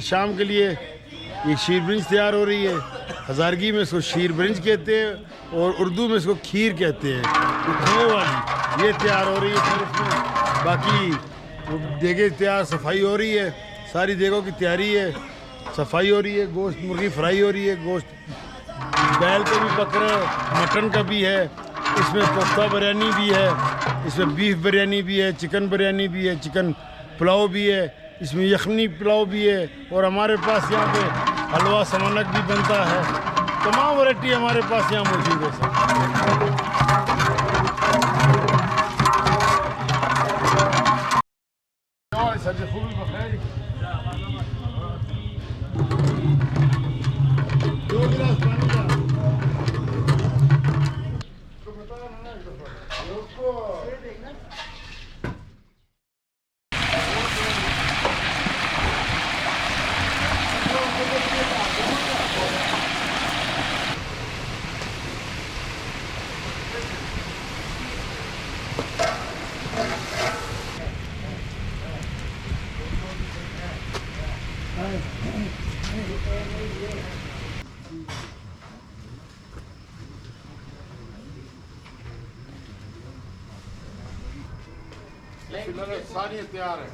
शाम के लिए ये शीर ब्रिंज तैयार हो रही है। हज़ारगी में इसको शीर ब्रिंज कहते हैं और उर्दू में इसको खीर कहते हैं। तो वाली ये तैयार हो रही है। फिर इसमें बाकी देगे तैयार, सफाई हो रही है, सारी देगों की तैयारी है, सफाई हो रही है। गोश्त मुर्गी फ्राई हो रही है, गोश्त बैल का भी पक रहा है, मटन का भी है, इसमें कोफ्ता बिरयानी भी है, इसमें बीफ बिरयानी भी है, चिकन बिरयानी भी है, चिकन पुलाव भी है, इसमें यखनी पुलाव भी है और हमारे पास यहाँ पे हलवा समानक भी बनता है। तमाम वैरायटी हमारे पास यहाँ मौजूद है सर। दो गिलास पानी का सारी तैयार है।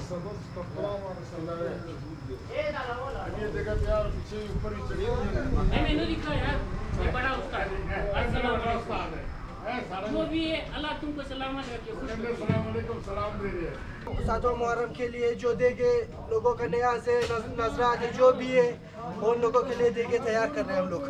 सदत कपड़ा ये देखा तैयार, पीछे ऊपर ही चढ़ी मैंने दिखा यार, ये बड़ा उस्ताद है। जो भी है अल्लाह तुमको सलामत रखे। अस्सलाम वालेकुम, सलाम दे रहे हैं। सातों मुहर्रम के लिए जो देगे लोगों का नियाज है, नजरा है, जो भी है उन लोगों के लिए देगे तैयार कर रहे हैं हम लोग।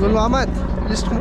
Gul Muhammed. List kım?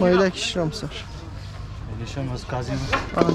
Mayda kişiram sar. Gelişem az kazim. An.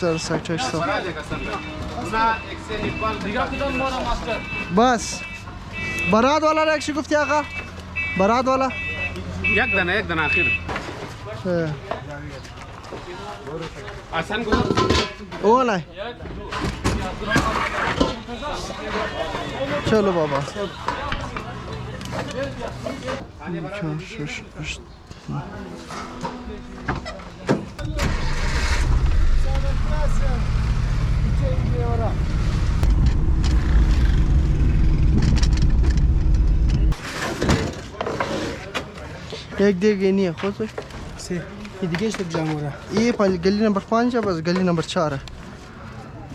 Sar sakçaş sar. बना देगा सर ना एक से निकाल दिखा किधर मोरा master Bas. Barat wala ra ekşi gufti ağa. Barat wala. एक दना आखिर He. आसान को O ne? Çalo baba. Şu. एक देख ये नहीं है खुद से ये दिखे तक जाम हो रहा ये पहले गली नंबर 5 है बस गली नंबर 4 है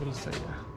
Burası ya.